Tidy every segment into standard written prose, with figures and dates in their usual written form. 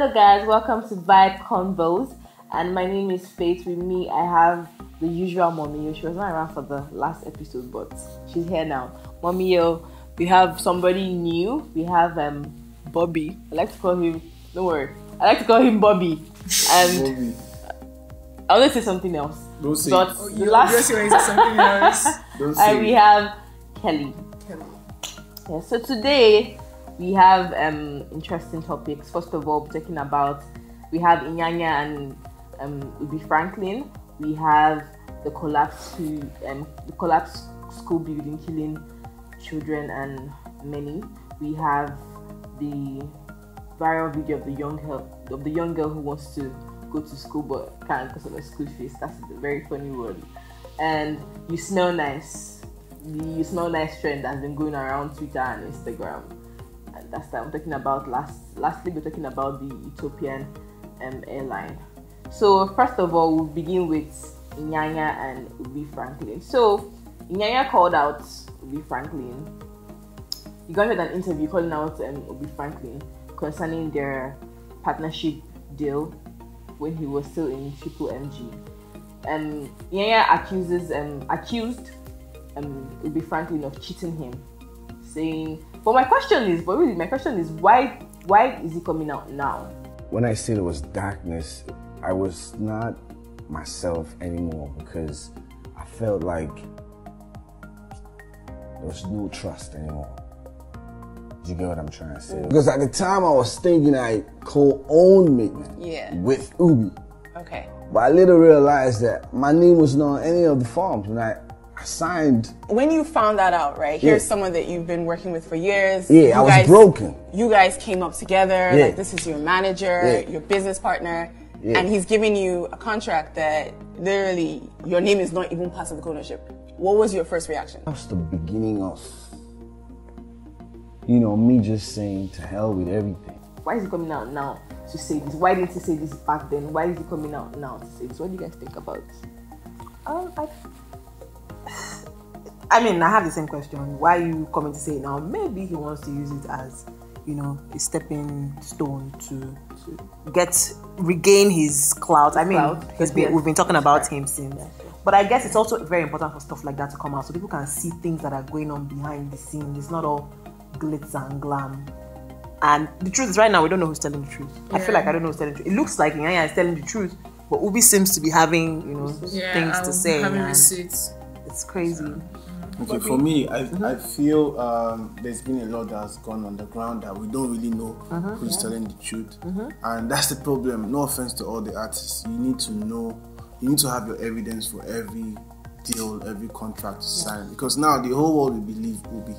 Hello guys, welcome to Vibe Convos, and my name is Faith. With me, I have the usual Mommy. She was not around for the last episode, but she's here now. Mommy, we have somebody new. We have Bobby. I like to call him. Don't worry, I like to call him Bobby. And Bobby. I want to say something else. Don't say but it. the last Just when you say something else. Don't say and we have Kelly. Yeah, so today we have interesting topics. First of all, we're talking about, we have Iyanya and Ubi Franklin. We have the collapsed school building killing children and many. We have the viral video of the young girl who wants to go to school but can't because of her school fees. That's a very funny word. And you smell nice. The you smell nice trend has been going around Twitter and Instagram. And that's what I'm talking about. Lastly, we're talking about the Ethiopian airline. So first of all, we'll begin with Iyanya and Ubi Franklin. So Iyanya called out Ubi Franklin. You guys had an interview calling out Ubi Franklin concerning their partnership deal when he was still in Triple MG. Iyanya accused Ubi Franklin of cheating him, saying, but my question is why is he coming out now? When I said it was darkness, I was not myself anymore because I felt like there was no trust anymore. Do you get what I'm trying to say? Because at the time I was thinking I co-owned Midman with Ubi. Okay. But I later realized that my name was not on any of the forms when I signed. When you found that out, right? Here's someone that you've been working with for years. Yeah, I was broken. You guys came up together. Like, this is your manager, your business partner, and he's giving you a contract that literally your name is not even part of the ownership. What was your first reaction? That's the beginning of, me just saying to hell with everything. Why is he coming out now to say this? Why didn't he say this back then? Why is he coming out now to say this? What do you guys think about it? I mean, I have the same question. Why are you coming to say it now? Maybe he wants to use it as, a stepping stone to regain his clout. I mean, because we've been talking about him since. But I guess it's also very important for stuff like that to come out so people can see things that are going on behind the scenes. It's not all glitz and glam. And the truth is, right now, we don't know who's telling the truth. I feel like I don't know who's telling the truth. It looks like Iyanya is telling the truth, but Ubi seems to be having, things to say. Having receipts. It's crazy. Okay, for me, I feel there's been a lot that has gone on the ground that we don't really know who's telling the truth. And that's the problem. No offense to all the artists. You need to know, you need to have your evidence for every deal, every contract to sign. Because now the whole world will believe Ubi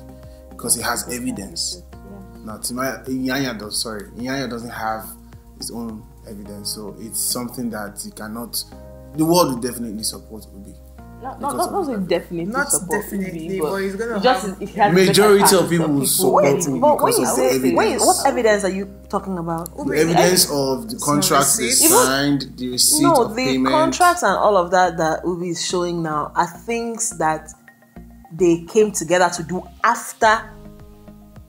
because he has evidence. Now, Iyanya doesn't have his own evidence. So it's something that he cannot, the world will definitely support Ubi. Not definitely Not support definitely, Ubi, but he's gonna have majority of people will support Ubi because of the evidence. What evidence are you talking about? The evidence of the contracts they signed, the receipt of payment. No, the contracts and all of that Ubi is showing now are things that they came together to do after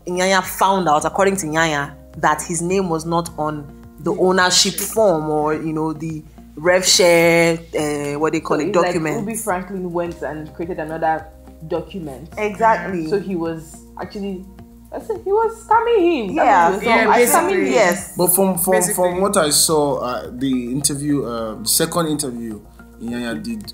Iyanya found out, according to Iyanya, that his name was not on the ownership form or, the rev share, document. Like Ubi Franklin went and created another document. Exactly. So he was actually, he was scamming him. Basically. Yes. But from what I saw, the interview, the second interview Iyanya did,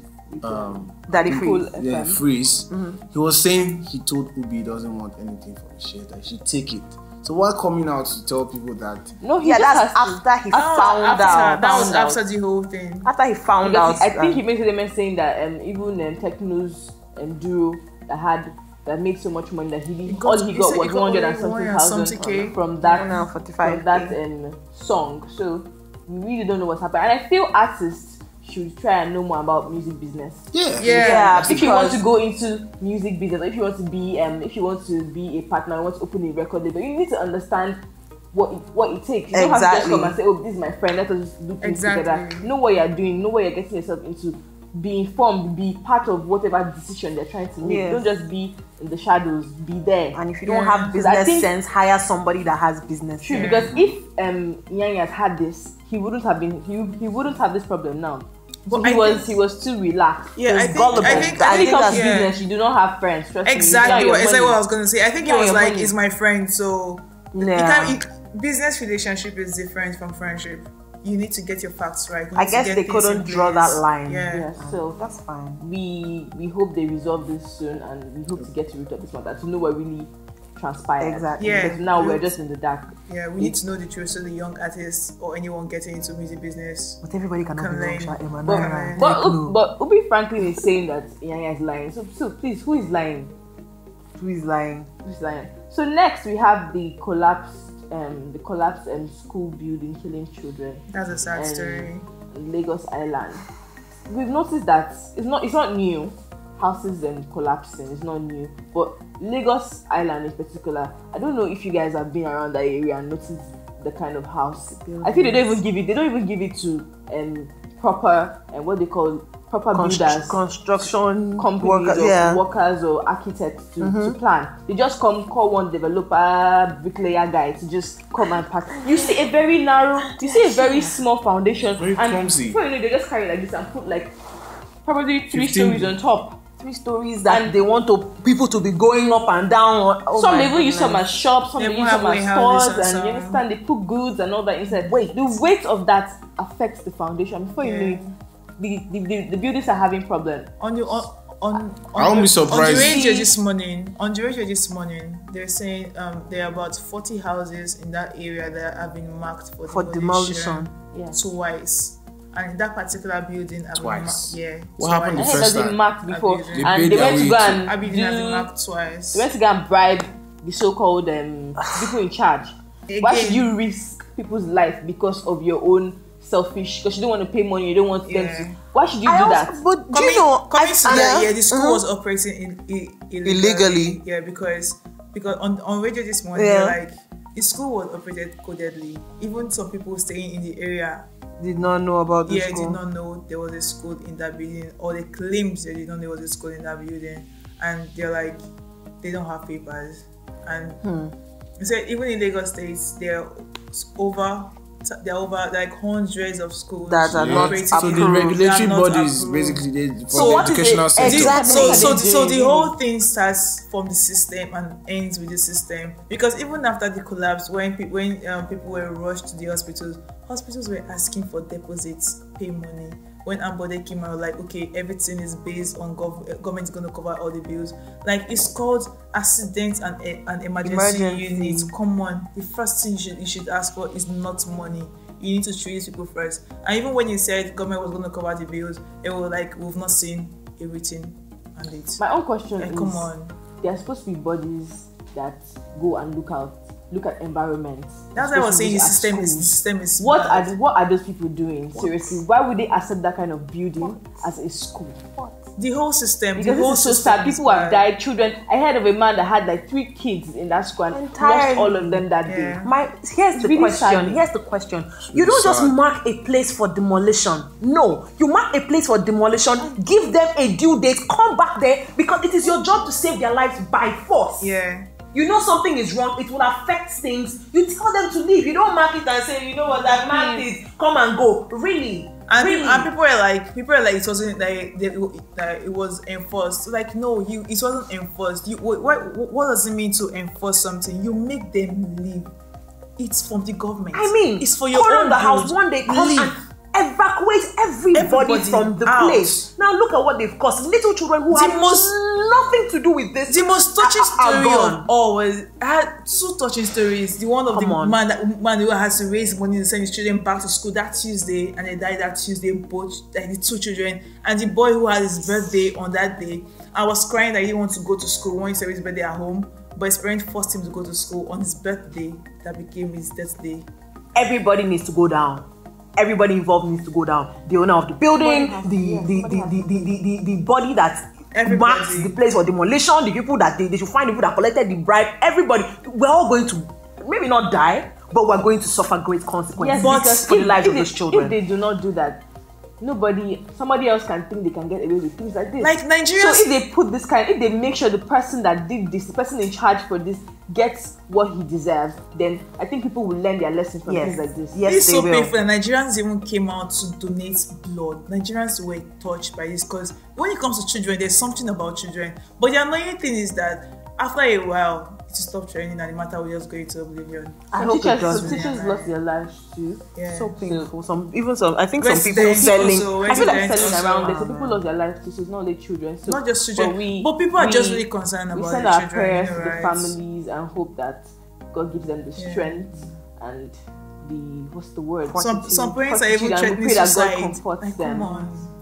Daddy Freeze. He was saying he told Ubi he doesn't want anything for the share, that he should take it. So why coming out to tell people that? No, that's after he found out. That was after the whole thing. After he found out. I think he made a statement saying that even Techno's duo that made so much money that he got was 100 and something thousand from that 45 from that song. So we really don't know what's happening. And I feel artists should try and know more about music business. Yeah. If you want to go into music business, if you want to be a partner, you want to open a record label, you need to understand what it takes. You don't have to just come and say, "Oh, this is my friend. Let us do things together." Know what you're doing. Know what you're getting yourself into be informed, be part of whatever decision they're trying to make. Don't just be in the shadows, be there. And if you don't have business sense, hire somebody that has business sense. Because if Iyanya had this, he wouldn't have been he wouldn't have this problem now. But so he was too relaxed. Yeah, I think business, you do not have friends. Trust exactly what I was gonna say. I think it was like, it's my friend, so business relationship is different from friendship. You need to get your facts right. I guess they couldn't draw that line. Yeah, so that's fine. We hope they resolve this soon, and we hope to get to root of this matter to know what really transpired. Exactly. Yeah. Because now we're just in the dark. Yeah, we need to know the truth so the young artists or anyone getting into music business. But everybody cannot be wrong. But Ubi Franklin is saying that Iyanya is lying. So please, who is lying? Who is lying? So next we have the collapsed school building killing children. That's a sad story. In Lagos Island. We've noticed that it's not new. Houses collapsing, it's not new. But Lagos Island in particular, I don't know if you guys have been around that area and noticed the kind of house. I think they don't even give it to proper and what they call proper builders, construction companies or workers or architects to plan. They just call one developer, bricklayer guy to just come and pack. You see a very small foundation, very clumsy. Before you know, they just carry like this and put like probably 3 stories on top. 3 stories that they want people to be going up and down. Some they even use some as shops, some they use some as stores, and you understand, they put goods and all that inside. The weight of that affects the foundation. Before you know it, the buildings are having problems. I won't be surprised. On the radio this morning, they're saying there are about 40 houses in that area that have been marked for demolition. Twice. And in that particular building, twice. What happened the first time? Marked before, and they went to go and marked twice. They went to go and bribe the so-called people in charge. Again. Why should you risk people's life because of your own selfish? Because you don't want to pay money, you don't want them to. Why should you do that? But do you know? The school was operating illegally. Yeah, because on radio this morning, like the school was operated codedly. Even some people staying in the area did not know about the school. Did not know there was a school in that building, or they claimed they did not know there was a school in that building, and they're like, they don't have papers. And so even in Lagos State, there are over like hundreds of schools that are not approved. So the regulatory bodies basically for the educational system. So the whole thing starts from the system and ends with the system, because even after the collapse, when people were rushed to the hospitals were asking for deposits, pay money. When Ambode came out, like, okay, everything is based on government's going to cover all the bills. Like, it's called accident and emergency unit. Come on, the first thing you should ask for is not money. You need to treat these people first. And even when you said government was going to cover the bills, it was like, we've not seen everything and it. My own question is, come on, there are supposed to be bodies that go and look at environment. That's why I was saying the system is what are those people doing? Seriously, why would they accept that kind of building as a school? The whole system. Because it's so sad. People have died, children. I heard of a man that had like 3 kids in that school and lost all of them that day. Here's the question. You don't just mark a place for demolition. No, you mark a place for demolition, give them a due date, come back there, because it is your job to save their lives by force. Yeah. You know something is wrong, it will affect things. You tell them to leave. You don't mark it and say, you know what, I've marked it, come and go. Really? And people are like, it wasn't like it was enforced. Like, no, it wasn't enforced. What does it mean to enforce something? You make them leave. It's from the government. I mean, it's for your own the house one day, come and evacuate everybody from the place. Now look at what they've caused. Little children who have nothing to do with this. The most touching story of all I had 2 touching stories. The one of the man who has to raise money to send his children back to school that Tuesday, and they died that Tuesday, both the 2 children, and the boy who had his birthday on that day. I was crying that he didn't want to go to school when he celebrated his birthday at home, but his parents forced him to go to school on his birthday that became his death day. Everybody needs to go down. Everybody involved needs to go down. The owner of the building, the body that marks the place for demolition, the people that they should find, the people that collected the bribe. Everybody, we're all going to maybe not die, but we're going to suffer great consequences for the lives of those children. If they do not do that, somebody else can think they can get away with things like this. Like Nigerians. So if they put this if they make sure the person that did this, the person in charge for this, gets what he deserves, then I think people will learn their lessons from things like this. Yes, it's so painful. Nigerians even came out to donate blood. Nigerians were touched by this because when it comes to children, there's something about children. But the annoying thing is that after a while, to stop training and the matter will just go into oblivion. I hope teachers lost their lives too. Yeah. So painful. I think some people selling. I feel like selling around there. So people lost their lives too. So it's not only children. So not just children, but people are just really concerned about the children. We send our prayers to the families and hope that God gives them the strength and what's the word? Some parents are even threatening suicide. God comforts them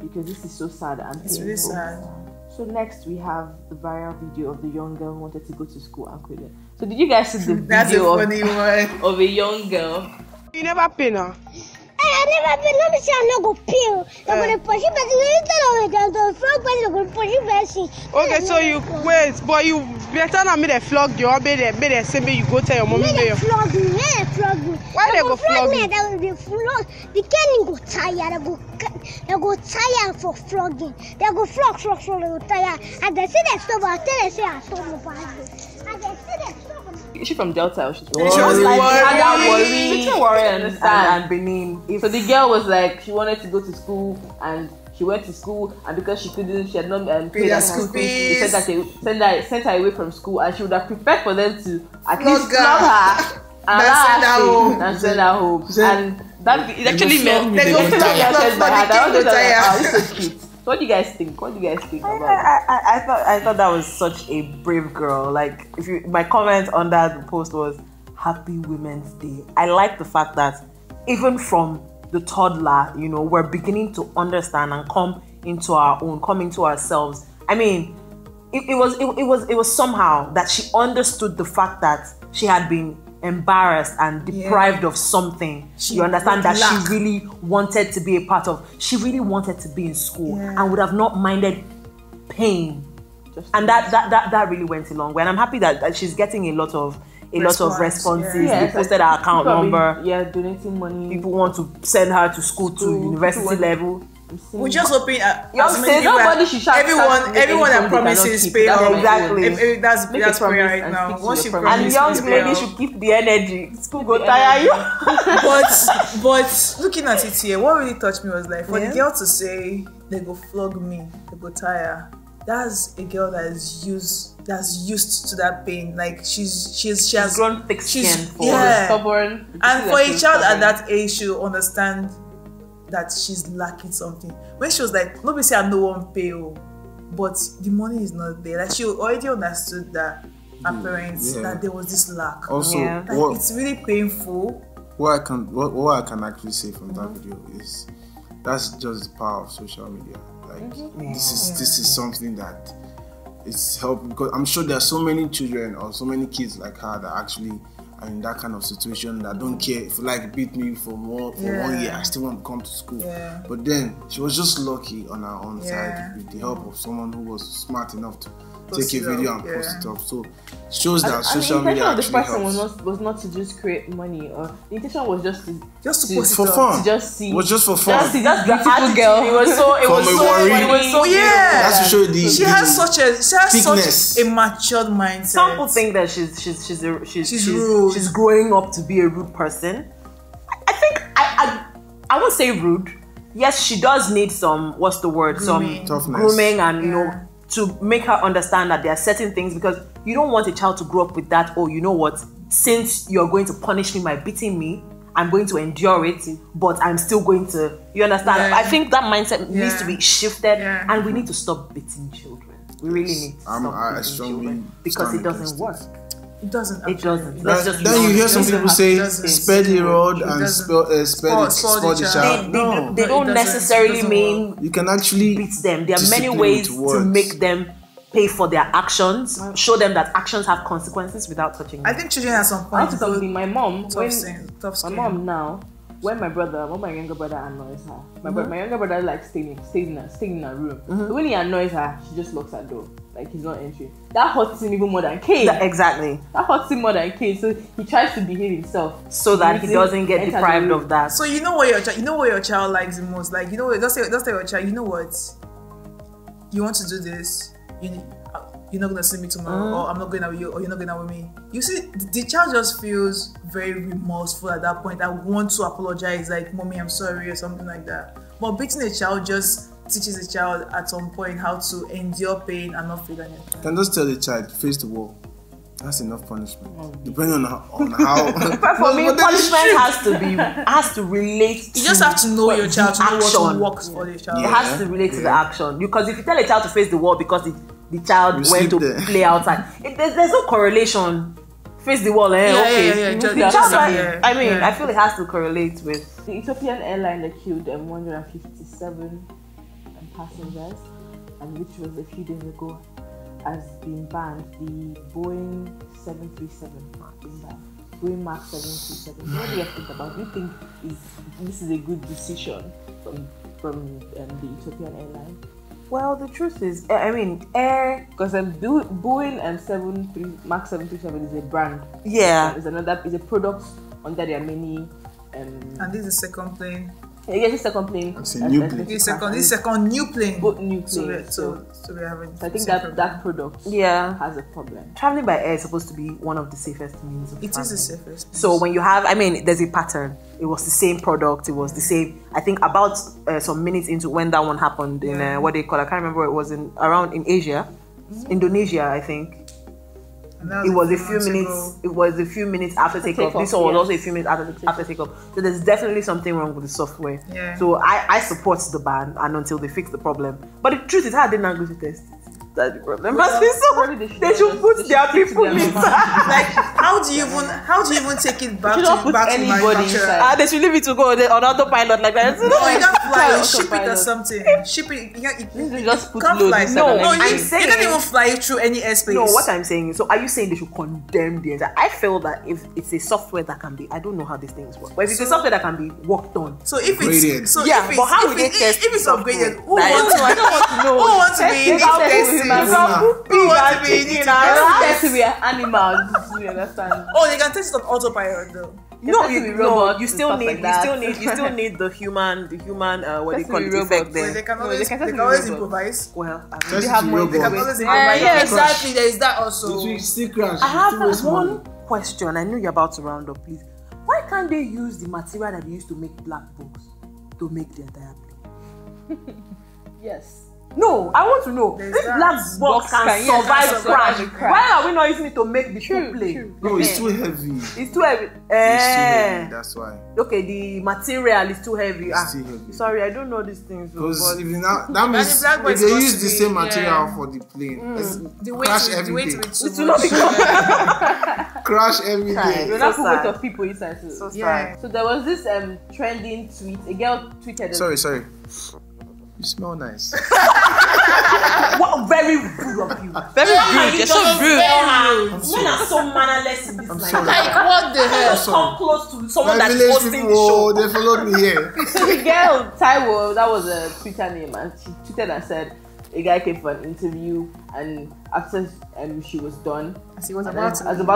because this is so sad and painful. It's really sad. So next we have the viral video of the young girl who wanted to go to school and quit it. So did you guys see the video of a young girl? You never pay now. I never pay. Let me say I no go pay. They're gonna push it, but the frog person gonna push it. Okay, so you wait, but you better not make them flog you. Or make them say me you go tell your mommy. Make them flog me. Why they go flog me? They flog. The Kenny go tired. They go tired for flogging. They go flog. They go tired. And they say they stop. I tell they say I stop. And they say they stop. Is she from Delta or she's from Warri? She was like Warri and Benin. So the girl was like, she wanted to go to school and she went to school, and because she had not paid her school fees, they said that sent her away from school, and she would have prepared for them to at least flog her and send her home. And that it actually meant they go so cute. So what do you guys think? What do you guys think about it? I thought that was such a brave girl. Like, my comment under the post was Happy Women's Day. I like the fact that even from the toddler, we're beginning to understand and come into our own, come into ourselves. I mean, it was somehow that she understood the fact that she had been embarrassed and deprived of something. You understand that she really wanted to be a part of. She really wanted to be in school and would have not minded pain. And that really went a long way. And I'm happy that she's getting a lot of responses. They posted her account number. Donating money. People want to send her to school to university level. We're just hoping nobody should shout. Everyone that promises pay off. Exactly. That's prayer right now. Once you promise, and young lady should keep the energy. School go tire you. But looking at it here, what really touched me was like for the girl to say they go flog me, they go tire. That's a girl that's used to that pain. Like she has grown thick skin for stubborn. And for a child at that age to understand that she's lacking something. When she was like, nobody say I no one pay, but the money is not there. Like she already understood that her parents that there was this lack. Also, it's really painful. What I can actually say from that video is that's just the power of social media. Like this is something that it's helped, because I'm sure there are so many children or so many kids like her that actually are in that kind of situation that don't care if beat me for 1 year, I still want to come to school. But then she was just lucky on her own side with the help of someone who was smart enough to take a video and post it up. So it shows that social media actually helps. The intention was not to just create money, or the intention was just to post for fun. To just see. It was just for fun. Just see that beautiful girl. It was so That's to show the she has such a matured mindset. Some people think that she's rude. She's growing up to be a rude person. I think I won't say rude. Yes, she does need some grooming. Some grooming and to make her understand that there are certain things, because you don't want a child to grow up with that, you know what, since you're going to punish me by beating me, I'm going to endure it, but I'm still going to, you understand? I think that mindset needs to be shifted, and we need to stop beating children. We really need to stop beating children, because it doesn't work. It doesn't. Then you hear some people say, spare the rod and spare the child. They don't necessarily mean you can actually beat them. There are many ways to make them pay for their actions. Show them that actions have consequences without touching them. I think children at some point. My mom now, when my younger brother annoys her, my younger brother likes staying in a room. So when he annoys her, she just locks her door. Like he's not entering. That hurts him even more than Kane. Exactly. That hurts him more than Kane. So he tries to behave himself so that he doesn't get deprived of that. So you know what your child likes the most. Like let's say your child, you know what, you want to do this. You're not gonna see me tomorrow, or I'm not going out with you, or you're not going out with me. You see, the child just feels very remorseful at that point. I want to apologize, like, "Mommy, I'm sorry," or something like that. But beating a child just teaches a child at some point how to endure pain and not feel anything. You can just tell the child, face the wall. That's enough punishment. Depending on how. But for me, punishment has to relate. You just have to know your child to know what works for the child. It has to relate to the action. Because if you tell a child to face the wall because the child went to play outside, there's no correlation. Face the wall, okay. I feel it has to correlate with the Ethiopian airline that killed 157 passengers, and which was a few days ago, has been banned. The Boeing 737 is banned. Boeing Max 737. What do you think about? Do you think this is a good decision from the Ethiopian airline? Well, the truth is, because Boeing and Max 737 is a brand. Yeah, it's a product under their many. And this is the second plane. Yeah, the second plane. It's a new plane. This second new plane. Both new planes. So we have I think that product has a problem. Traveling by air is supposed to be one of the safest means of traveling. It is the safest. So when you have, there's a pattern. It was the same product. It was the same. I think about some minutes into when that one happened in what they call, I can't remember where it was in Asia, Indonesia, I think. It was a few minutes. It was a few minutes after takeoff. This one was also a few minutes after takeoff. So there's definitely something wrong with the software. Yeah. So I support the ban, and until they fix the problem. But the truth is, how they not go to test? That's the problem. They should put their people inside. Like, how do you even take it back to anybody inside? They should leave it to go on autopilot like that. No, you can't fly. You ship it or something. Ship it. You just put can't fly. You can't even fly it through any airspace. No, what I'm saying is, so are you saying they should condemn the entire? I feel that if it's a software that can be, I don't know how these things work, but if it's a software that can be worked on. So if it's but how would they test? If it's upgraded, who I don't want to know. Who wants to be in this? Who wants to be in to be animals? You understand? Oh, they can test it on autopilot though. You still need the human what do you call it, effect there. They can always improvise. Well, they can always improvise. Yeah, exactly. There is that also. I have one question. I know you're about to round up, please. Why can't they use the material that they used to make black books to make their entire plane? Yes. No, I want to know. If black box can survive crash, why are we not using it to make the full plane? No, it's too heavy. It's too heavy. It's too heavy, that's why. Okay, the material is too heavy. It's too heavy. Sorry, I don't know these things. Because that means if they use the same material for the plane, crash every day. It will not be crash every day. We'll not put weight of people inside. So there was this trending tweet. A girl tweeted. Sorry. You smell nice. What very rude of you. Very rude. You're so rude. Men are so mannerless in this life. Like what the hell? Just come close to someone My that's village hosting people, the show. they followed me here. So the girl, Taiwo, that was a Twitter name, and she tweeted and said a guy came for an interview, and after she was done, as he was about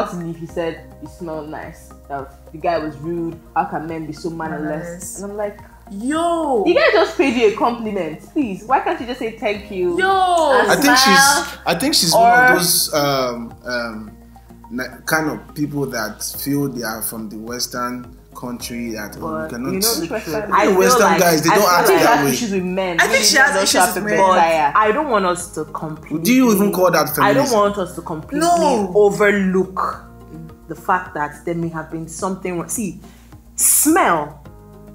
to leave, he said, "You smell nice." The guy was rude. How can men be so mannerless? And I'm like, yo, the guy just paid you a compliment. Please, why can't you just say thank you? Yo, I think she's one of those kind of people that feel they are from the Western country that we cannot. You know the Western guys, they don't act that way. Issues with men. I think she has issues with men. I don't want us to completely. Do you even call that feminism? I don't want us to completely overlook the fact that there may have been something wrong. See, smell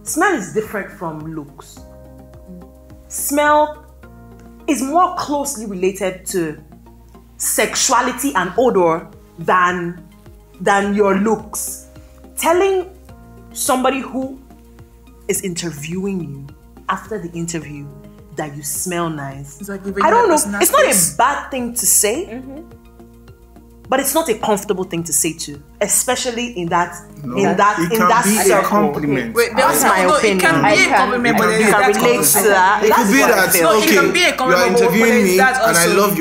is different from looks. Smell is more closely related to sexuality and odor than your looks. Telling somebody who is interviewing you after the interview that you smell nice, it's like I don't know, it's not a bad thing to say, but it's not a comfortable thing to say to especially in that No, in that it can be circle. a compliment. Wait, That's my opinion. It can be a compliment, but You can relate to that. It could be that it can be a you are compliment, but interviewing me, that's and I also love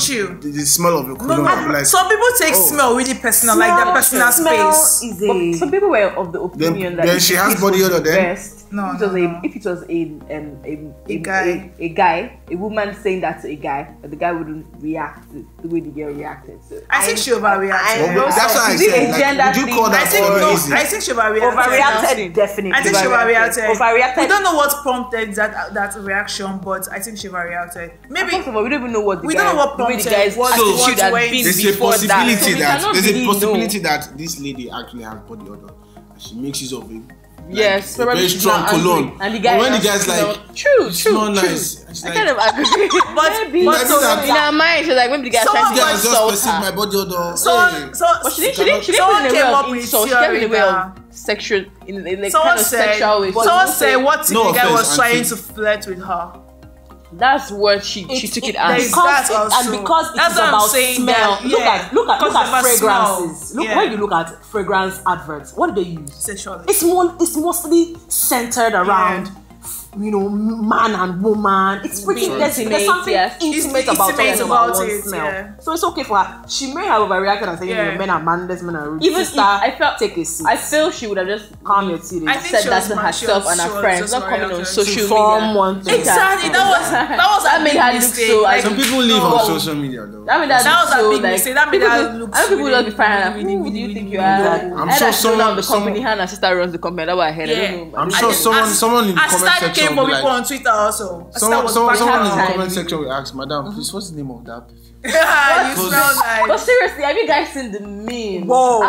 you. the smell of your cologne. Like, Some people take smell really personal, like their personal space. But some people were of the opinion that then she has body odor then? If it was a guy, a woman saying that to a guy, the guy wouldn't react the way the girl reacted. So I think she overreacted. That's what I said. Like, would you call that crazy? I think she overreacted. Overreacted, definitely. I think she overreacted. Overreacted. We don't know what prompted that reaction, but I think she overreacted. Maybe first of all, we don't even know what we don't know what prompted the guy's attitude had been There's a before possibility that. So there's a possibility that this lady actually has body odor, and she makes use of it. Yes, a very strong cologne. And the guy, but when the guy's like, true, nice. I kind of agree. but maybe that in her mind, she's like, maybe the guy's trying to insult her. My body odor. But she didn't put in a way of insult. She came in a way of sexual, in a kind of sexual way. Someone said, what if the guy was trying to flirt with her? That's what she took it as. Because it's about smell. Look at fragrances. When you look at fragrance adverts, what do they use? Sexually. It's mostly centered around man and woman. It's pretty there's something intimate about one smell. Yeah. So it's okay for her. She may have overreacted and saying men are manless, men are rude. Even sister, I felt take a seat. I feel she would have just calm your titties. said that to herself and her friends, not coming on social media. Exactly. That made her look so. Like, some people live on social media though. That made her look so. That made her look. Other people don't define her. Who do you think you are? I'm sure someone. The company, her and her sister runs the company. That's what I heard. I don't know. I'm sure someone in the comment section. Came for people on Twitter also. Someone in the comment section will ask, Madam, please, what's the name of that perfume? You smell nice. But seriously, have you guys seen the memes? Whoa.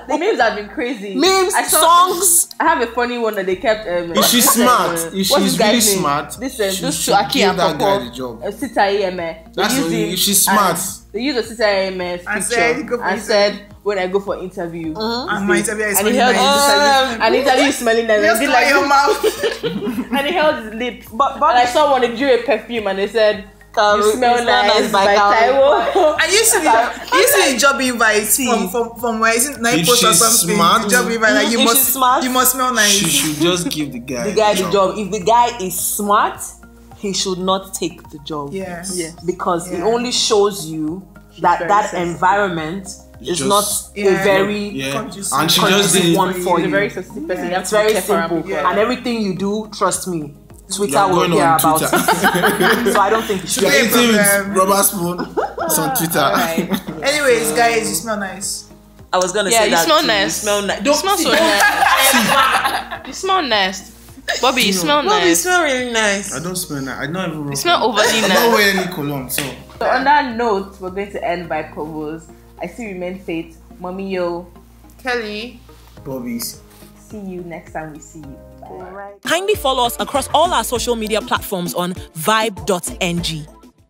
The memes have been crazy. Memes, songs. I have a funny one that they kept. If she's smart, if she's really smart, those two Aki and Popo, Sita EMA. If she's smart. They use a Sita EMA picture and said, when I go for interview, and my interview is smelling nice. And interview is smelling nice. Just like your mouth. And he held his lips. But I saw one, they drew a perfume and they said, you smell nice by Taiwo. And you see the job invite from where isn't night post or something? Smart, the job invite, like you must smell nice. She should just give the guy the job. If the guy is smart, he should not take the job. Yes. Because it only shows you that environment is not a very and she just did one for you. She's a very sensitive person. It's very simple. And everything you do, trust me, Twitter will hear about it. So I don't think you should be eating with rubber spoon. It's on Twitter. Anyways, guys, you smell nice. I was gonna say that. You smell too. nice. You smell nice. You smell so nice. You smell nice. Bobby, you smell nice. Bobby, you smell really nice. I don't smell nice. I don't even. You smell overly nice. I don't wear any cologne, so. So on that note, we're going to end by Convos. I see remain faith. Mommy yo. Kelly. Bobbies. See you next time we see you. Bye. Kindly follow us across all our social media platforms on Vibe.ng.